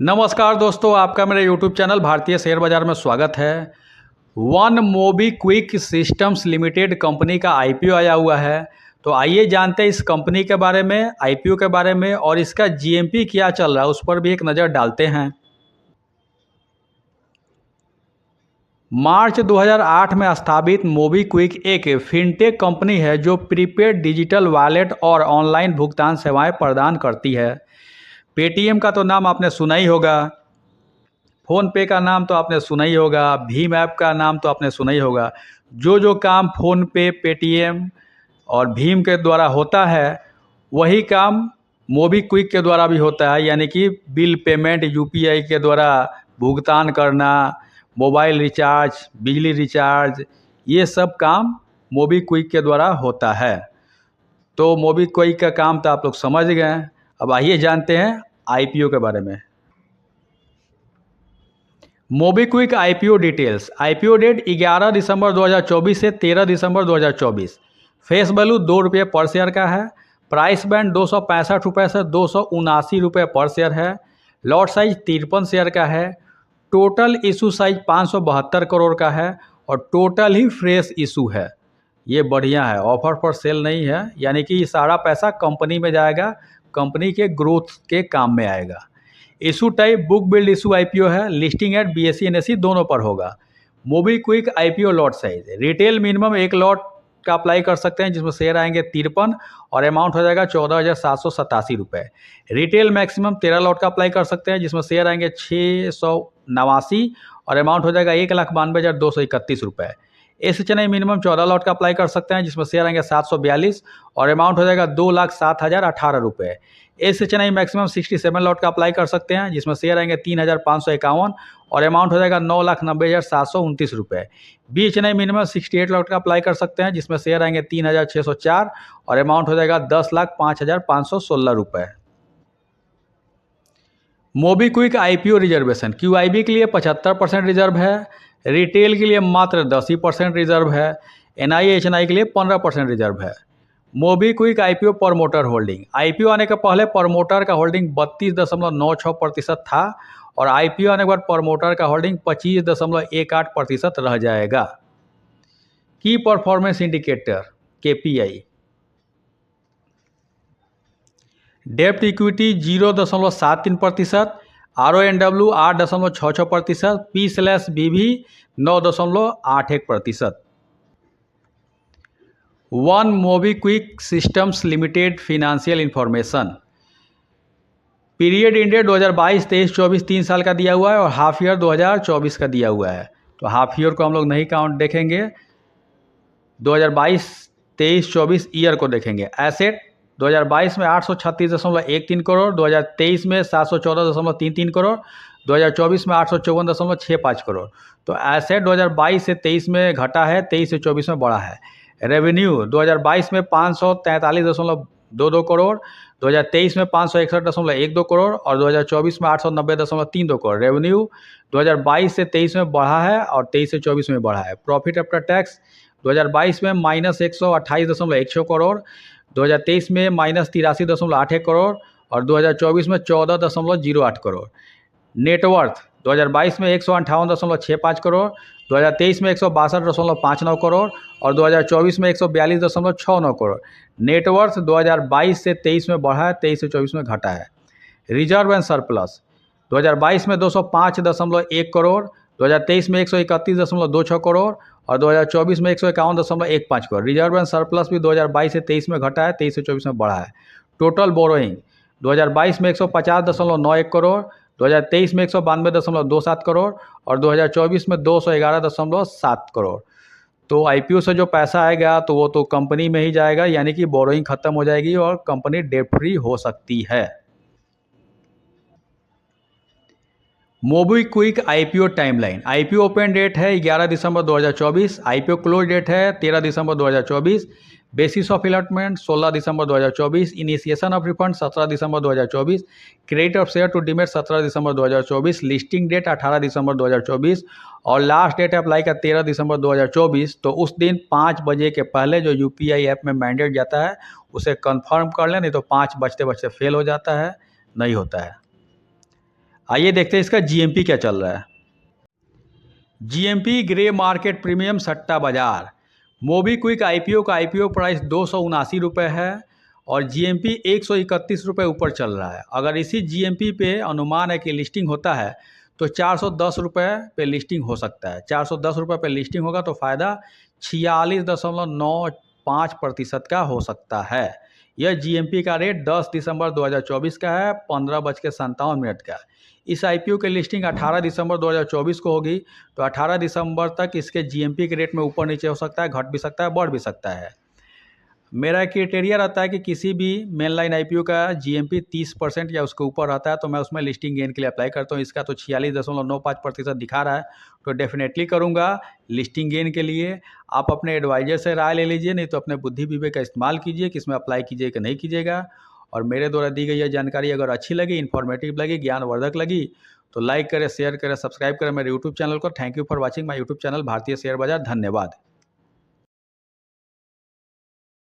नमस्कार दोस्तों, आपका मेरे YouTube चैनल भारतीय शेयर बाजार में स्वागत है। One MobiKwik systems limited company का IPO आया हुआ है। तो आइए जानते हैं इस कंपनी के बारे में, IPO के बारे में और इसका GMP क्या चल रहा है उस पर भी एक नज़र डालते हैं। मार्च 2008 में स्थापित मोबीक्विक एक फिनटेक कंपनी है जो प्रीपेड डिजिटल वॉलेट और ऑनलाइन भुगतान सेवाएं प्रदान करती है। पेटीएम का तो नाम आपने सुना ही होगा, फ़ोन पे का नाम तो आपने सुना ही होगा, भीम ऐप का नाम तो आपने सुना ही होगा। जो काम फ़ोन पे, पेटीएम और भीम के द्वारा होता है वही काम मोबीक्विक के द्वारा भी होता है, यानी कि बिल पेमेंट UPI के द्वारा भुगतान करना, मोबाइल रिचार्ज, बिजली रिचार्ज, ये सब काम मोबीक्विक के द्वारा होता है। तो मोबीक्विक का काम तो आप लोग समझ गए। अब आइए जानते हैं IPO के बारे में। MobiKwik IPO details. IPO date 11 दिसंबर 2024 से 13 दिसंबर 2024। फेस वैल्यू ₹2 पर शेयर का है। प्राइस बैंड 265 रुपये से 279 रुपये पर शेयर है। लॉट साइज 53 शेयर का है। टोटल इशू साइज 572 करोड़ का है और टोटल ही फ्रेश इशू है। ये बढ़िया है, ऑफर पर सेल नहीं है, यानी कि सारा पैसा कंपनी में जाएगा, कंपनी के ग्रोथ के काम में आएगा। Issue type book build issue IPO है। लिस्टिंग एट BSE NSE दोनों पर होगा। MobiKwik IPO lot size retail minimum 1 lot का अप्लाई कर सकते हैं जिसमें शेयर आएंगे 53 और अमाउंट हो जाएगा 14,787 रुपये। रिटेल मैक्सिमम 13 लॉट का अप्लाई कर सकते हैं जिसमें शेयर आएंगे 689 और अमाउंट हो जाएगा 1,92,231 रुपये। SHNI मिनिमम 14 लॉट का अप्लाई कर सकते हैं जिसमें शेयर आएंगे 742 और अमाउंट हो जाएगा 2,07,018 रुपये। SHNI मैक्सिमम 67 लॉट का अप्लाई कर सकते हैं जिसमें शेयर आएंगे 3,551 और अमाउंट हो जाएगा 9,90,729 रुपये। BHNI मिनिमम 68 लॉट का अप्लाई कर सकते हैं जिसमें शेयर आएंगे 3,604 और अमाउंट हो जाएगा 10,05,516 रुपये। मोबीक्विक IPO रिजर्वेशन QIB के लिए 75% रिजर्व है, रिटेल के लिए मात्र 10% रिजर्व है, NI HNI के लिए 15% रिजर्व है। MobiKwik IPO promoter holding. IPO आने के पहले प्रमोटर का होल्डिंग 32.96% था और IPO आने के बाद प्रमोटर का होल्डिंग 25.18% रह जाएगा। की परफॉर्मेंस इंडिकेटर KPI। डेप्ट equity 0.73%, RONW 8.66%, P/BV 9.81%। One MobiKwik systems limited financial information. Period ended 2022, 23, 24 3 साल का दिया हुआ है और हाफ ईयर 2024 का दिया हुआ है। तो हाफ ईयर को हम लोग नहीं काउंट देखेंगे, 2022, 23, 24 ईयर को देखेंगे। एसेट 2022 में 836.13 करोड़, 2023 में 714.33 करोड़, 2024 में 854.65 करोड़। तो एसेट 2022 से 23 में घटा है, 23 से 24 में बढ़ा है। रेवेन्यू 2022 में 543.22 करोड़, 2023 में 561.12 करोड़ और 2024 में 890.32 करोड़। रेवेन्यू 2022 से 23 में बढ़ा है और 23 से 24 में बढ़ा है। प्रॉफिट आफ्टर टैक्स 2022 में -128.16 करोड़, 2023 में -83.81 करोड़ और 2024 में 14.08 करोड़। नेटवर्थ 2022 में 158.65 करोड़, 2023 में 162.59 करोड़ और 2024 में 142.69 करोड़। नेटवर्थ 2022 से 23 में बढ़ा है, 23 से 24 में घटा है। रिजर्व एंड सरप्लस 2022 में 205.1 करोड़, 2023 में 131.26 करोड़ और 2024 में 151.15 करोड़। रिजर्व एंड सरप्लस भी 2022 से 23 में घटा है, 23 से 24 में बढ़ा है। टोटल बोरोइंग 2022 में 150.91 करोड़, 2023 में 192.27 करोड़ और 2024 में 211.7 करोड़। तो IPO से जो पैसा आएगा तो वो तो कंपनी में ही जाएगा, यानी कि बोरोइंग खत्म हो जाएगी और कंपनी डेट फ्री हो सकती है। MobiKwik IPO timeline. IPO open date है 11 दिसंबर 2024, IPO क्लोज डेट है 13 दिसंबर 2024, बेसिस ऑफ अलॉटमेंट 16 दिसंबर 2024, इनिशिएशन ऑफ रिफंड 17 दिसंबर 2024, credit of share to demat 17 दिसंबर 2024, लिस्टिंग डेट 18 दिसंबर 2024 और लास्ट डेट अप्लाई का 13 दिसंबर 2024। तो उस दिन 5 बजे के पहले जो UPI ऐप में मैंडेट जाता है उसे कंफर्म कर लें, नहीं तो 5 बजते बजते फेल हो जाता है, नहीं होता है। आइए देखते हैं इसका जीएमपी क्या चल रहा है। जीएमपी ग्रे मार्केट प्रीमियम सट्टा बाजार। मोबीक्विक आईपीओ का आईपीओ प्राइस 279 रुपये है और जीएमपी 131 रुपये ऊपर चल रहा है। अगर इसी जीएमपी पे अनुमान है कि लिस्टिंग होता है तो 410 रुपये पे लिस्टिंग हो सकता है। 410 रुपये पे लिस्टिंग होगा तो फ़ायदा 46.95% का हो सकता है। यह जीएमपी का रेट 10 दिसंबर 2024 का है, 15:57 का। इस आईपीओ की लिस्टिंग 18 दिसंबर 2024 को होगी, तो 18 दिसंबर तक इसके जीएमपी के रेट में ऊपर नीचे हो सकता है, घट भी सकता है, बढ़ भी सकता है। मेरा क्राइटेरिया रहता है कि किसी भी मेन लाइन आईपीओ का जीएमपी 30% या उसके ऊपर रहता है तो मैं उसमें लिस्टिंग गेन के लिए अप्लाई करता हूँ। इसका तो 46.95% दिखा रहा है, तो डेफिनेटली करूँगा लिस्टिंग गेन के लिए। आप अपने एडवाइजर से राय ले लीजिए, नहीं तो अपने बुद्धि विवेक का इस्तेमाल कीजिए कि इसमें अप्लाई कीजिए कि नहीं कीजिएगा। और मेरे द्वारा दी गई यह जानकारी अगर अच्छी लगी, इन्फॉर्मेटिव लगी, ज्ञानवर्धक लगी तो लाइक करें, शेयर करें, सब्सक्राइब करें मेरे यूट्यूब चैनल को। Thank you for watching my YouTube channel भारतीय शेयर बाजार। धन्यवाद।